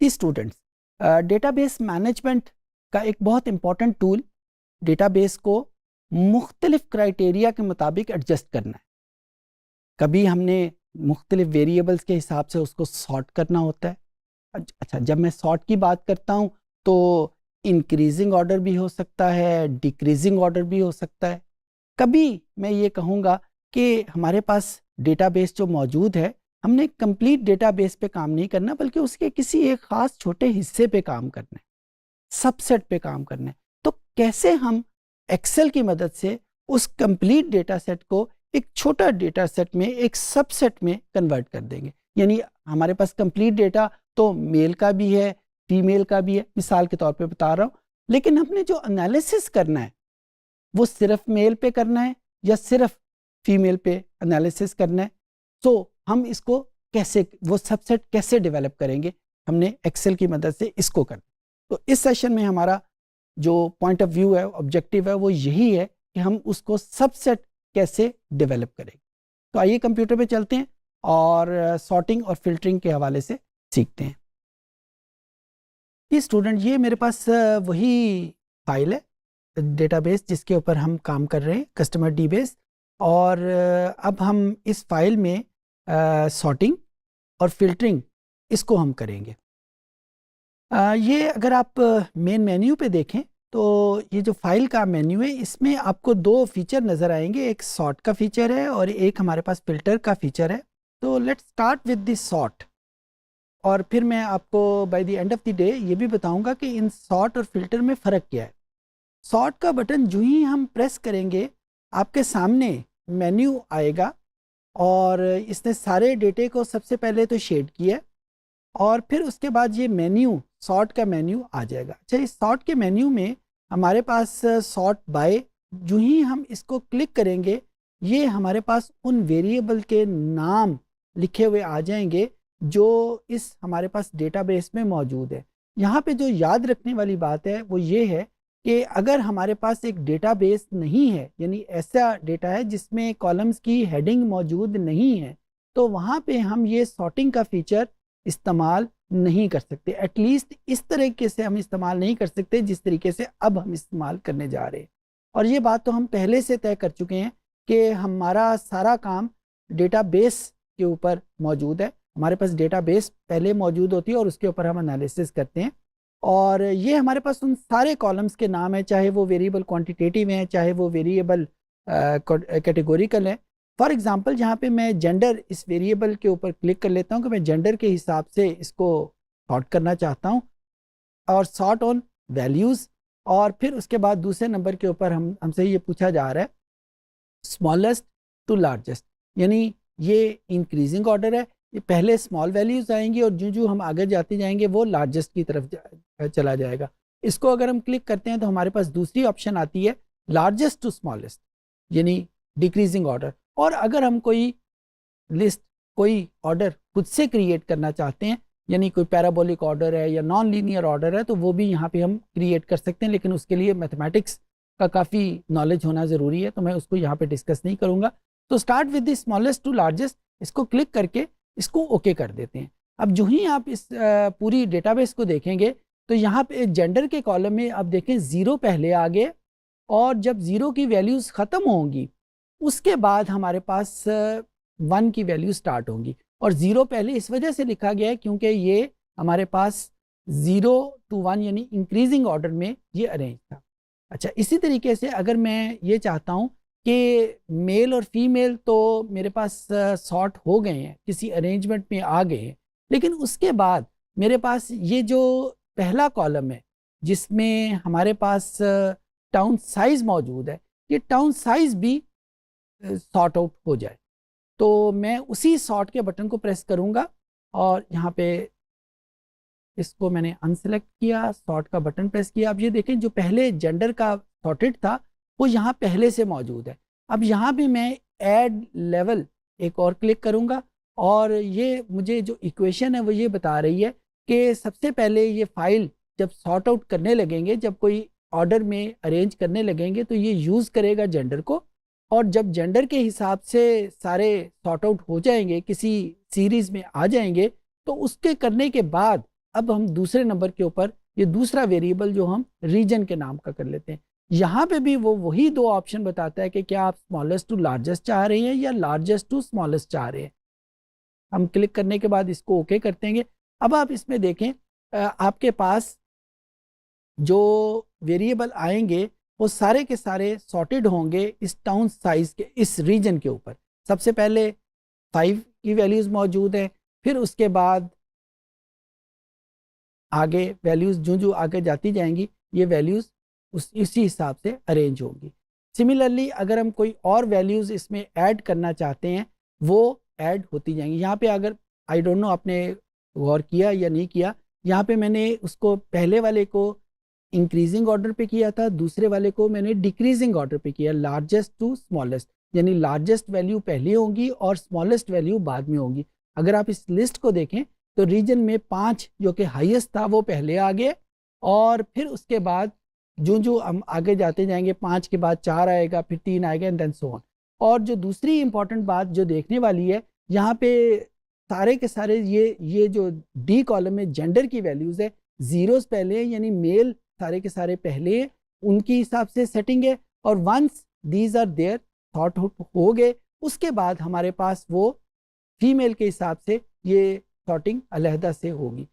Students, database management का एक बहुत इम्पॉर्टेंट टूल डेटाबेस को मुख्तलिफ क्राइटेरिया के मुताबिक एडजस्ट करना है। कभी हमने मुख्तलिफ वेरिएबल्स के हिसाब से उसको सॉर्ट करना होता है। अच्छा, जब मैं सॉर्ट की बात करता हूँ तो इंक्रीजिंग ऑर्डर भी हो सकता है, डिक्रीजिंग ऑर्डर भी हो सकता है। कभी मैं ये कहूँगा कि हमारे पास डेटाबेस जो मौजूद है, हमने कंप्लीट डेटाबेस पे काम नहीं करना, बल्कि उसके किसी एक ख़ास छोटे हिस्से पे काम करना है, सबसेट पे काम करना है। तो कैसे हम एक्सेल की मदद से उस कंप्लीट डेटा सेट को एक छोटा डेटा सेट में, एक सबसेट में कन्वर्ट कर देंगे। यानी हमारे पास कंप्लीट डेटा तो मेल का भी है, फीमेल का भी है, मिसाल के तौर पे बता रहा हूँ, लेकिन हमने जो एनालिसिस करना है वो सिर्फ मेल पे करना है या सिर्फ फीमेल पे एनालिसिस करना है। तो हम इसको कैसे, वो सबसेट कैसे डेवलप करेंगे, हमने एक्सेल की मदद से इसको करना। तो इस सेशन में हमारा जो पॉइंट ऑफ व्यू है, ऑब्जेक्टिव है, वो यही है कि हम उसको सबसेट कैसे डेवलप करेंगे। तो आइए कंप्यूटर पे चलते हैं और सॉर्टिंग और फिल्टरिंग के हवाले से सीखते हैं। ये स्टूडेंट, ये मेरे पास वही फाइल है, डेटाबेस जिसके ऊपर हम काम कर रहे हैं, कस्टमर डीबेस। और अब हम इस फाइल में सॉर्टिंग और फिल्टरिंग इसको हम करेंगे। ये अगर आप मेन मेन्यू पे देखें तो ये जो फाइल का मेन्यू है, इसमें आपको दो फीचर नज़र आएंगे, एक सॉर्ट का फीचर है और एक हमारे पास फिल्टर का फीचर है। तो let's start with this sort, और फिर मैं आपको by the end of the day ये भी बताऊंगा कि इन सॉर्ट और फिल्टर में फ़र्क क्या है। सॉर्ट का बटन जो ही हम प्रेस करेंगे, आपके सामने मेन्यू आएगा और इसने सारे डेटे को सबसे पहले तो शेड किया और फिर उसके बाद ये मेन्यू, सॉर्ट का मेन्यू आ जाएगा। अच्छा, इस सॉर्ट के मेन्यू में हमारे पास सॉर्ट बाय, जो ही हम इसको क्लिक करेंगे ये हमारे पास उन वेरिएबल के नाम लिखे हुए आ जाएंगे जो इस हमारे पास डेटाबेस में मौजूद है। यहाँ पे जो याद रखने वाली बात है वो ये है कि अगर हमारे पास एक डेटाबेस नहीं है, यानी ऐसा डेटा है जिसमें कॉलम्स की हेडिंग मौजूद नहीं है, तो वहाँ पे हम ये सॉर्टिंग का फीचर इस्तेमाल नहीं कर सकते। एटलीस्ट इस तरीके से हम इस्तेमाल नहीं कर सकते जिस तरीके से अब हम इस्तेमाल करने जा रहे हैं। और ये बात तो हम पहले से तय कर चुके हैं कि हमारा सारा काम डेटाबेस के ऊपर मौजूद है। हमारे पास डेटाबेस पहले मौजूद होती है और उसके ऊपर हम एनालिसिस करते हैं। और ये हमारे पास उन सारे कॉलम्स के नाम है, चाहे वो वेरिएबल क्वांटिटेटिव हैं, चाहे वो वेरिएबल कैटेगोरिकल है। फॉर एग्जांपल, जहाँ पे मैं जेंडर इस वेरिएबल के ऊपर क्लिक कर लेता हूँ कि मैं जेंडर के हिसाब से इसको सॉर्ट करना चाहता हूँ, और सॉर्ट ऑन वैल्यूज़, और फिर उसके बाद दूसरे नंबर के ऊपर हमसे ये पूछा जा रहा है स्मॉलेस्ट टू लार्जेस्ट, यानी ये इंक्रीजिंग ऑर्डर है। ये पहले स्मॉल वैल्यूज़ आएंगी और जो हम आगे जाते जाएंगे वो लार्जेस्ट की तरफ चला जाएगा। इसको अगर हम क्लिक करते हैं तो हमारे पास दूसरी ऑप्शन आती है लार्जेस्ट टू स्मॉलेस्ट, यानी डिक्रीजिंग ऑर्डर। और अगर हम कोई लिस्ट, कोई ऑर्डर खुद से क्रिएट करना चाहते हैं, यानी कोई पैराबोलिक ऑर्डर है या नॉन लीनियर ऑर्डर है, तो वो भी यहाँ पे हम क्रिएट कर सकते हैं, लेकिन उसके लिए मैथमेटिक्स का काफ़ी नॉलेज होना ज़रूरी है, तो मैं उसको यहाँ पे डिस्कस नहीं करूँगा। तो start with the smallest to largest, इसको क्लिक करके इसको ओके कर देते हैं। अब जो ही आप इस पूरी डेटाबेस को देखेंगे तो यहाँ पे जेंडर के कॉलम में आप देखें 0 पहले आ गए, और जब 0 की वैल्यूज़ ख़त्म होंगी उसके बाद हमारे पास 1 की वैल्यू स्टार्ट होंगी। और 0 पहले इस वजह से लिखा गया है क्योंकि ये हमारे पास 0 to 1 यानी इंक्रीजिंग ऑर्डर में ये अरेंज था। अच्छा, इसी तरीके से अगर मैं ये चाहता हूँ कि मेल और फीमेल तो मेरे पास सॉर्ट हो गए हैं, किसी अरेंजमेंट में आ गए हैं, लेकिन उसके बाद मेरे पास ये जो पहला कॉलम है जिसमें हमारे पास टाउन साइज़ मौजूद है, ये टाउन साइज़ भी सॉर्ट आउट हो जाए, तो मैं उसी सॉर्ट के बटन को प्रेस करूंगा और यहाँ पे इसको मैंने अनसेलेक्ट किया, सॉर्ट का बटन प्रेस किया। अब ये देखें जो पहले जेंडर का सॉर्टेड था वो यहाँ पहले से मौजूद है। अब यहाँ पे मैं ऐड लेवल एक और क्लिक करूँगा और ये मुझे जो इक्वेशन है वो ये बता रही है कि सबसे पहले ये फाइल जब सॉर्ट आउट करने लगेंगे, जब कोई ऑर्डर में अरेंज करने लगेंगे तो ये यूज़ करेगा जेंडर को, और जब जेंडर के हिसाब से सारे सॉर्ट आउट हो जाएंगे, किसी सीरीज़ में आ जाएंगे, तो उसके करने के बाद अब हम दूसरे नंबर के ऊपर ये दूसरा वेरिएबल जो हम रीजन के नाम का कर लेते हैं। यहाँ पे भी वो वही दो ऑप्शन बताता है कि क्या आप स्मॉलेस्ट टू लार्जेस्ट चाह रहे हैं या लार्जेस्ट टू स्मॉलेस्ट चाह रहे हैं। हम क्लिक करने के बाद इसको ओके कर देंगे। अब आप इसमें देखें आपके पास जो वेरिएबल आएंगे वो सारे के सारे सॉर्टेड होंगे इस टाउन साइज के, इस रीजन के ऊपर। सबसे पहले 5 की वैल्यूज़ मौजूद हैं, फिर उसके बाद आगे वैल्यूज़ जो आगे जाती जाएंगी ये वैल्यूज़ इसी हिसाब से अरेंज होंगी। सिमिलरली अगर हम कोई और वैल्यूज़ इसमें ऐड करना चाहते हैं वो ऐड होती जाएंगी। यहाँ पे अगर आई डोंट नो आपने गौर किया या नहीं किया, यहाँ पे मैंने उसको पहले वाले को इंक्रीजिंग ऑर्डर पे किया था, दूसरे वाले को मैंने डिक्रीजिंग ऑर्डर पे किया, लार्जेस्ट टू स्मॉलेस्ट, यानी लार्जेस्ट वैल्यू पहले होंगी और स्मॉलेस्ट वैल्यू बाद में होंगी। अगर आप इस लिस्ट को देखें तो रीजन में 5 जो कि हाईएस्ट था वो पहले आ गए, और फिर उसके बाद जो हम आगे जाते जाएंगे 5 के बाद 4 आएगा, फिर 3 आएगा एंड देन सो ऑन। और जो दूसरी इंपॉर्टेंट बात जो देखने वाली है, यहाँ पे सारे के सारे ये जो डी कॉलम में जेंडर की वैल्यूज़ है, जीरोस पहले यानी मेल सारे के सारे पहले उनके हिसाब से सेटिंग है, और once these are there thought हो गए उसके बाद हमारे पास वो फीमेल के हिसाब से ये सॉर्टिंग अलहदा से होगी।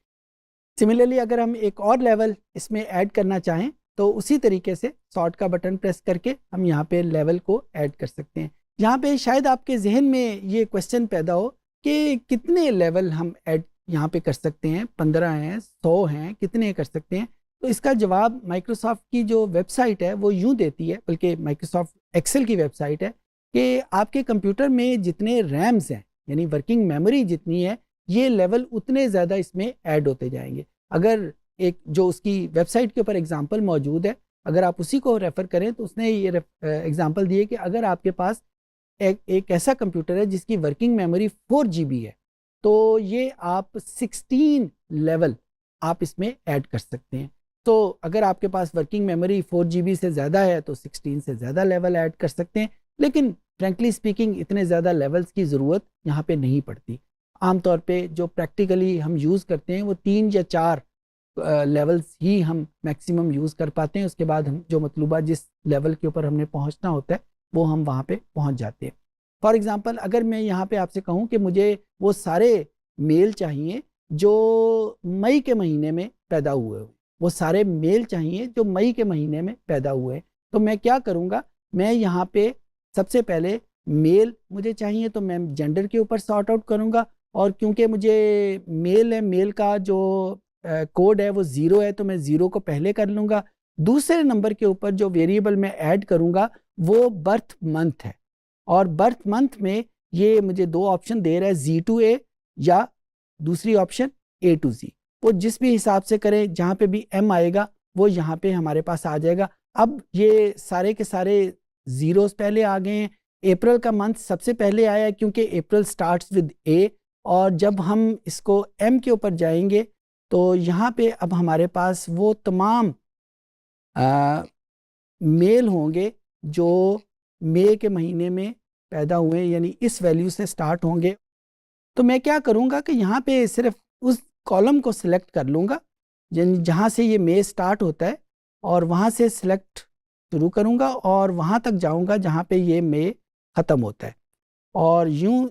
सिमिलरली अगर हम एक और लेवल इसमें ऐड करना चाहें तो उसी तरीके से सॉर्ट का बटन प्रेस करके हम यहाँ पे लेवल को ऐड कर सकते हैं। यहाँ पे शायद आपके जहन में ये क्वेश्चन पैदा हो कि कितने लेवल हम ऐड यहाँ पे कर सकते हैं, 15 हैं, 100 हैं, कितने कर सकते हैं। तो इसका जवाब माइक्रोसॉफ्ट की जो वेबसाइट है वो यूँ देती है, बल्कि माइक्रोसॉफ्ट एक्सेल की वेबसाइट है, कि आपके कंप्यूटर में जितने रैम्स हैं यानी वर्किंग मेमोरी जितनी है ये लेवल उतने ज़्यादा इसमें ऐड होते जाएंगे। अगर एक जो उसकी वेबसाइट के ऊपर एग्जांपल मौजूद है, अगर आप उसी को रेफ़र करें तो उसने ये एग्जांपल दिए कि अगर आपके पास एक ऐसा कंप्यूटर है जिसकी वर्किंग मेमोरी 4 GB है तो ये आप 16 लेवल आप इसमें ऐड कर सकते हैं। तो अगर आपके पास वर्किंग मेमोरी 4 GB से ज़्यादा है तो 16 से ज़्यादा लेवल ऐड कर सकते हैं, लेकिन फ्रेंकली स्पीकिंग इतने ज़्यादा लेवल्स की ज़रूरत यहाँ पे नहीं पड़ती। आमतौर पे जो प्रैक्टिकली हम यूज़ करते हैं वो 3 या 4 लेवल्स ही हम मैक्सिमम यूज़ कर पाते हैं। उसके बाद हम जो मतलूबा जिस लेवल के ऊपर हमने पहुँचना होता है वो हम वहाँ पे पहुँच जाते हैं। फॉर एग्ज़ाम्पल अगर मैं यहाँ पे आपसे कहूँ कि मुझे वो सारे मेल चाहिए जो मई के महीने में पैदा हुए, वो सारे मेल चाहिए जो मई के महीने में पैदा हुए, तो मैं क्या करूँगा, मैं यहाँ पे सबसे पहले मेल मुझे चाहिए तो मैं जेंडर के ऊपर सॉर्ट आउट करूँगा, और क्योंकि मुझे मेल है, मेल का जो कोड है वो 0 है तो मैं 0 को पहले कर लूँगा। दूसरे नंबर के ऊपर जो वेरिएबल मैं ऐड करूँगा वो बर्थ मंथ है, और बर्थ मंथ में ये मुझे 2 ऑप्शन दे रहा है, Z to A या दूसरी ऑप्शन A to Z। वो जिस भी हिसाब से करें, जहाँ पे भी M आएगा वो यहाँ पे हमारे पास आ जाएगा। अब ये सारे के सारे ज़ीरोस पहले आ गए हैं। अप्रैल का मंथ सबसे पहले आया क्योंकि अप्रैल स्टार्ट्स विद A, और जब हम इसको M के ऊपर जाएंगे तो यहाँ पे अब हमारे पास वो तमाम मेल होंगे जो मई के महीने में पैदा हुए, यानी इस वैल्यू से स्टार्ट होंगे। तो मैं क्या करूँगा कि यहाँ पे सिर्फ उस कॉलम को सिलेक्ट कर लूँगा जहाँ से ये मई स्टार्ट होता है, और वहाँ से सिलेक्ट शुरू करूँगा और वहाँ तक जाऊँगा जहाँ पे ये मई ख़त्म होता है, और यूँ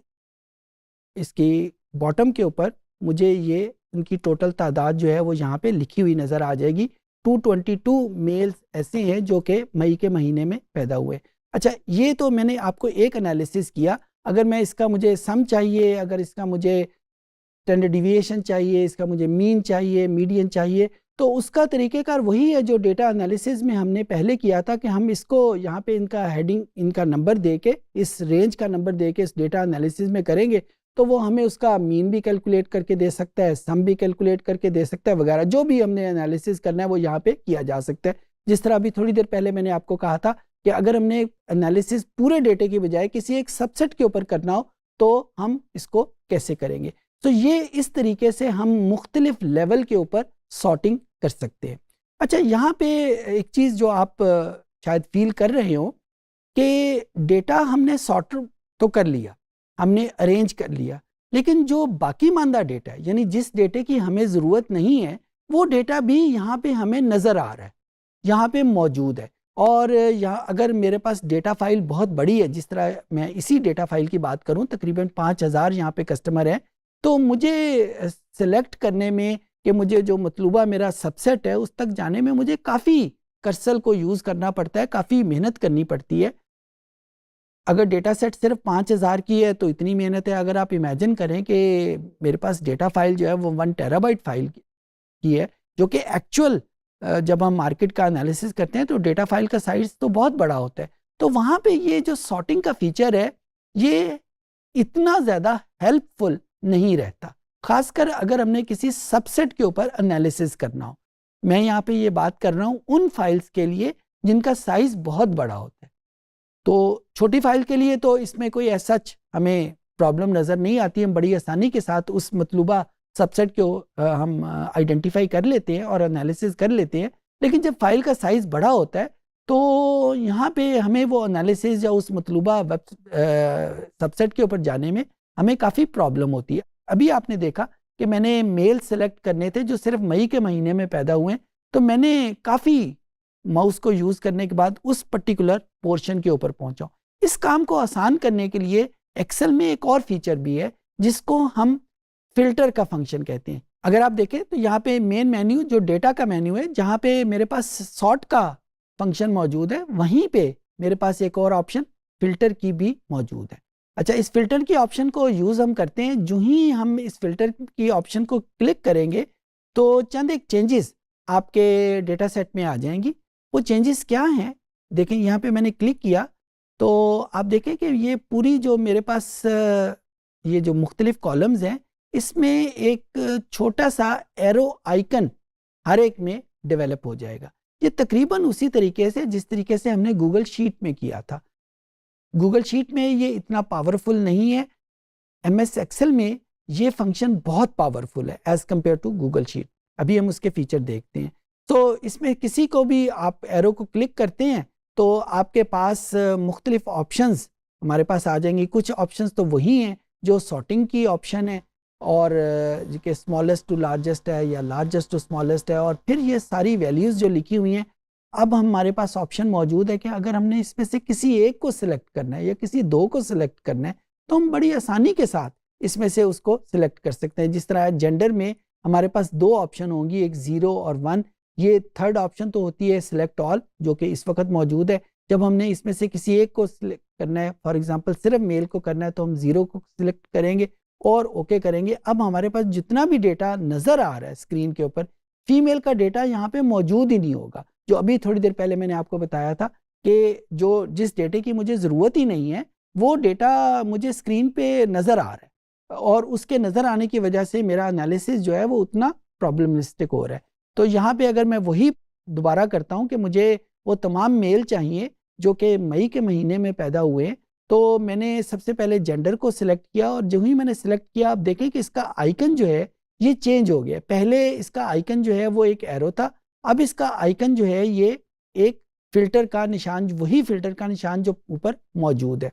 इसकी बॉटम के ऊपर मुझे ये उनकी टोटल तादाद जो है वो यहाँ पे लिखी हुई नज़र आ जाएगी। 222 मेल्स ऐसे हैं जो कि मई के महीने में पैदा हुए। अच्छा, ये तो मैंने आपको एक एनालिसिस किया। अगर मैं इसका मुझे सम चाहिए, अगर इसका मुझे स्टैंडर्ड डिविएशन चाहिए, इसका मुझे मीन चाहिए, मीडियन चाहिए, तो उसका तरीक़ेकार वही है जो डेटा एनालिसिस में हमने पहले किया था कि हम इसको यहाँ पे इनका हेडिंग, इनका नंबर दे के, इस रेंज का नंबर दे के इस डेटा एनालिसिस में करेंगे तो वो हमें उसका मीन भी कैलकुलेट करके दे सकता है, सम भी कैलकुलेट करके दे सकता है, वगैरह जो भी हमने एनालिसिस करना है वो यहाँ पे किया जा सकता है। जिस तरह अभी थोड़ी देर पहले मैंने आपको कहा था कि अगर हमने एनालिसिस पूरे डेटे की बजाय किसी एक सबसेट के ऊपर करना हो तो हम इसको कैसे करेंगे। तो ये इस तरीके से हम मुख्तलिफ लेवल के ऊपर सॉर्टिंग कर सकते हैं। अच्छा, यहाँ पे एक चीज़ जो आप शायद फील कर रहे हो कि डेटा हमने सॉर्ट तो कर लिया, हमने अरेंज कर लिया, लेकिन जो बाकी मानदा डेटा है, यानी जिस डेटे की हमें ज़रूरत नहीं है, वो डेटा भी यहाँ पे हमें नज़र आ रहा है, यहाँ पे मौजूद है। और यहाँ अगर मेरे पास डेटा फाइल बहुत बड़ी है, जिस तरह मैं इसी डेटा फाइल की बात करूँ, तकरीबन 5000 यहाँ पे कस्टमर हैं, तो मुझे सेलेक्ट करने में कि मुझे जो मतलूबा मेरा सबसेट है उस तक जाने में मुझे काफ़ी कर्सल को यूज़ करना पड़ता है, काफ़ी मेहनत करनी पड़ती है। अगर डेटा सेट सिर्फ 5000 की है तो इतनी मेहनत है। अगर आप इमेजिन करें कि मेरे पास डेटा फाइल जो है वो 1 टेराबाइट फाइल की है, जो कि एक्चुअल जब हम मार्केट का एनालिसिस करते हैं तो डेटा फाइल का साइज तो बहुत बड़ा होता है। तो वहाँ पे ये जो सॉर्टिंग का फीचर है ये इतना ज़्यादा हेल्पफुल नहीं रहता, खासकर अगर हमने किसी सबसेट के ऊपर एनालिसिस करना हो। मैं यहाँ पे ये बात कर रहा हूँ उन फाइल्स के लिए जिनका साइज बहुत बड़ा होता है। तो छोटी फाइल के लिए तो इसमें कोई ऐसा हमें प्रॉब्लम नज़र नहीं आती, हम बड़ी आसानी के साथ उस मतलूबा सबसेट को हम आइडेंटिफाई कर लेते हैं और एनालिसिस कर लेते हैं। लेकिन जब फाइल का साइज़ बड़ा होता है तो यहाँ पे हमें वो एनालिसिस या उस मतलूबा सबसेट के ऊपर जाने में हमें काफ़ी प्रॉब्लम होती है। अभी आपने देखा कि मैंने मेल सेलेक्ट करने थे जो सिर्फ मई के महीने में पैदा हुए, तो मैंने काफ़ी माउस को यूज़ करने के बाद उस पर्टिकुलर पोर्शन के ऊपर पहुंचा। इस काम को आसान करने के लिए एक्सेल में एक और फीचर भी है जिसको हम फिल्टर का फंक्शन कहते हैं। अगर आप देखें तो यहाँ पे मेन मेन्यू जो डेटा का मेन्यू है, जहाँ पे मेरे पास सॉर्ट का फंक्शन मौजूद है, वहीं पे मेरे पास एक और ऑप्शन फिल्टर की भी मौजूद है। अच्छा, इस फिल्टर की ऑप्शन को यूज़ हम करते हैं, जो ही हम इस फिल्टर की ऑप्शन को क्लिक करेंगे तो चंद एक चेंजेस आपके डेटा सेट में आ जाएंगी। वो चेंजेस क्या हैं, देखें यहाँ पे मैंने क्लिक किया तो आप देखें कि ये पूरी जो मेरे पास ये जो मुख्तलिफ कॉलम्स हैं, इसमें एक छोटा सा एरो आइकन हर एक में डेवलप हो जाएगा। ये तकरीबन उसी तरीके से जिस तरीके से हमने गूगल शीट में किया था। गूगल शीट में ये इतना पावरफुल नहीं है, MS एक्सेल में ये फंक्शन बहुत पावरफुल है as compared to Google sheet. अभी हम उसके फीचर देखते हैं। तो इसमें किसी को भी आप एरो को क्लिक करते हैं तो आपके पास मुख्तलिफ ऑप्शंस हमारे पास आ जाएंगी। कुछ ऑप्शंस तो वही हैं जो सॉर्टिंग की ऑप्शन है, और कि स्मॉलेस्ट टू लार्जेस्ट है या लार्जेस्ट टू स्मॉलेस्ट है, और फिर ये सारी वैल्यूज़ जो लिखी हुई हैं। अब हमारे पास ऑप्शन मौजूद है कि अगर हमने इसमें से किसी एक को सिलेक्ट करना है या किसी दो को सिलेक्ट करना है तो हम बड़ी आसानी के साथ इसमें से उसको सिलेक्ट कर सकते हैं। जिस तरह जेंडर में हमारे पास दो ऑप्शन होंगी, एक 0 और 1। ये थर्ड ऑप्शन तो होती है सिलेक्ट ऑल, जो कि इस वक्त मौजूद है। जब हमने इसमें से किसी एक को सिलेक्ट करना है, फॉर एग्जांपल सिर्फ मेल को करना है, तो हम 0 को सिलेक्ट करेंगे और ओके करेंगे। अब हमारे पास जितना भी डेटा नज़र आ रहा है स्क्रीन के ऊपर, फीमेल का डेटा यहाँ पे मौजूद ही नहीं होगा। जो अभी थोड़ी देर पहले मैंने आपको बताया था कि जो जिस डेटे की मुझे ज़रूरत ही नहीं है वो डेटा मुझे स्क्रीन पे नज़र आ रहा है, और उसके नज़र आने की वजह से मेरा एनालिसिस जो है वो उतना प्रॉब्लमिस्टिक हो रहा है। तो यहाँ पे अगर मैं वही दोबारा करता हूँ कि मुझे वो तमाम मेल चाहिए जो कि मई के महीने में पैदा हुए, तो मैंने सबसे पहले जेंडर को सिलेक्ट किया, और जो ही मैंने सिलेक्ट किया आप देखें कि इसका आइकन जो है ये चेंज हो गया। पहले इसका आइकन जो है वो एक एरो था, अब इसका आइकन जो है ये एक फिल्टर का निशान, वही फिल्टर का निशान जो ऊपर मौजूद है।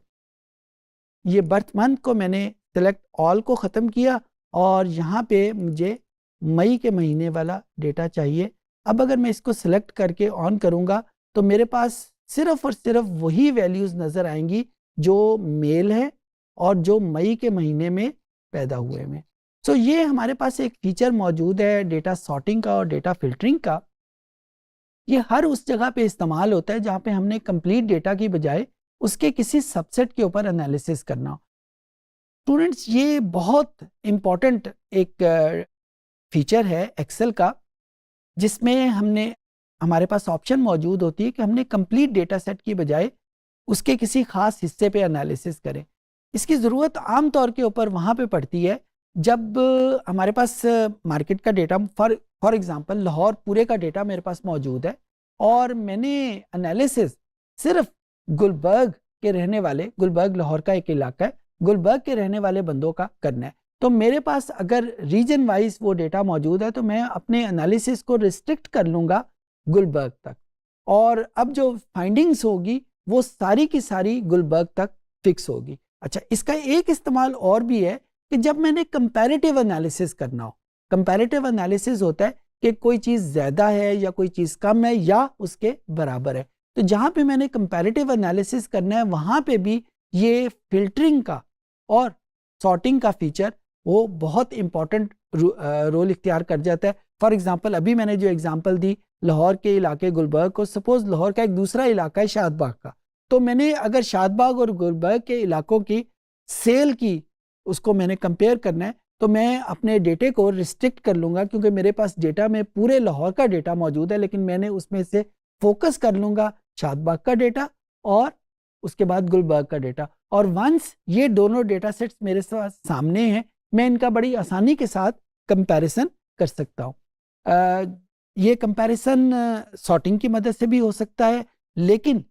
ये बर्थ मंथ को मैंने सेलेक्ट ऑल को ख़त्म किया और यहाँ पे मुझे मई के महीने वाला डेटा चाहिए। अब अगर मैं इसको सिलेक्ट करके ऑन करूँगा तो मेरे पास सिर्फ़ और सिर्फ वही वैल्यूज़ नज़र आएंगी जो मेल है और जो मई के महीने में पैदा हुए में। सो ये हमारे पास एक फ़ीचर मौजूद है डेटा सॉर्टिंग का और डेटा फ़िल्टरिंग का। ये हर उस जगह पे इस्तेमाल होता है जहाँ पे हमने कंप्लीट डेटा की बजाय उसके किसी सबसेट के ऊपर एनालिसिस करना हो। स्टूडेंट्स, ये बहुत इम्पॉर्टेंट एक फीचर है एक्सेल का, जिसमें हमारे पास ऑप्शन मौजूद होती है कि हमने कंप्लीट डेटा सेट की बजाय उसके किसी ख़ास हिस्से पे एनालिसिस करें। इसकी ज़रूरत आम तौर के ऊपर वहाँ पे पड़ती है जब हमारे पास मार्केट का डेटा, फॉर एग्ज़ाम्पल लाहौर पूरे का डेटा मेरे पास मौजूद है और मैंने एनालिसिस सिर्फ गुलबर्ग के रहने वाले, गुलबर्ग लाहौर का एक इलाका है, गुलबर्ग के रहने वाले बंदों का करना है। तो मेरे पास अगर रीजन वाइज वो डेटा मौजूद है तो मैं अपने एनालिसिस को रिस्ट्रिक्ट कर लूँगा गुलबर्ग तक, और अब जो फाइंडिंग्स होगी वो सारी की सारी गुलबर्ग तक फिक्स होगी। अच्छा, इसका एक इस्तेमाल और भी है कि जब मैंने कंपैरेटिव एनालिसिस करना हो, कंपैरेटिव एनालिसिस होता है कि कोई चीज़ ज़्यादा है या कोई चीज़ कम है या उसके बराबर है, तो जहाँ पे मैंने कंपैरेटिव एनालिसिस करना है वहाँ पे भी ये फिल्टरिंग का और सॉर्टिंग का फीचर वो बहुत इंपॉर्टेंट रोल इख्तियार कर जाता है। फॉर एग्जांपल, अभी मैंने जो एग्जांपल दी लाहौर के इलाके गुलबर्ग को, सपोज लाहौर का एक दूसरा इलाका है शादबाग का, तो मैंने अगर शादबाग और गुलबर्ग के इलाकों की सेल की उसको मैंने कंपेयर करना है तो मैं अपने डेटे को रिस्ट्रिक्ट कर लूँगा, क्योंकि मेरे पास डेटा में पूरे लाहौर का डेटा मौजूद है, लेकिन मैंने उसमें से फोकस कर लूँगा शादबाग का डेटा और उसके बाद गुलबर्ग का डेटा। और वंस ये दोनों डेटा सेट्स मेरे सामने हैं, मैं इनका बड़ी आसानी के साथ कंपैरिजन कर सकता हूँ। ये कंपैरिजन सॉर्टिंग की मदद से भी हो सकता है, लेकिन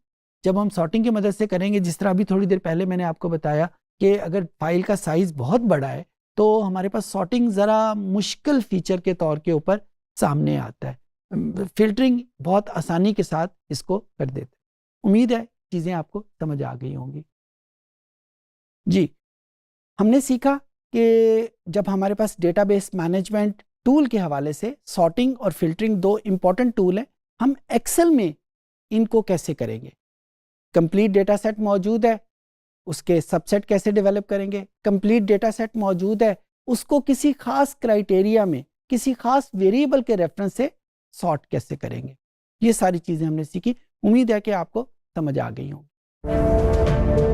जब हम सॉर्टिंग की मदद से करेंगे, जिस तरह अभी थोड़ी देर पहले मैंने आपको बताया कि अगर फाइल का साइज़ बहुत बड़ा है तो हमारे पास सॉर्टिंग ज़रा मुश्किल फीचर के तौर के ऊपर सामने आता है। फिल्टरिंग बहुत आसानी के साथ इसको कर देते हैं। उम्मीद है चीज़ें आपको समझ आ गई होंगी। जी, हमने सीखा कि जब हमारे पास डेटाबेस मैनेजमेंट टूल के हवाले से सॉर्टिंग और फिल्टरिंग दो इम्पॉर्टेंट टूल हैं, हम एक्सेल में इनको कैसे करेंगे। कंप्लीट डेटा सेट मौजूद है, उसके सबसेट कैसे डेवलप करेंगे। कंप्लीट डेटा सेट मौजूद है, उसको किसी खास क्राइटेरिया में किसी खास वेरिएबल के रेफरेंस से सॉर्ट कैसे करेंगे। ये सारी चीज़ें हमने सीखी। उम्मीद है कि आपको समझ आ गई होंगी।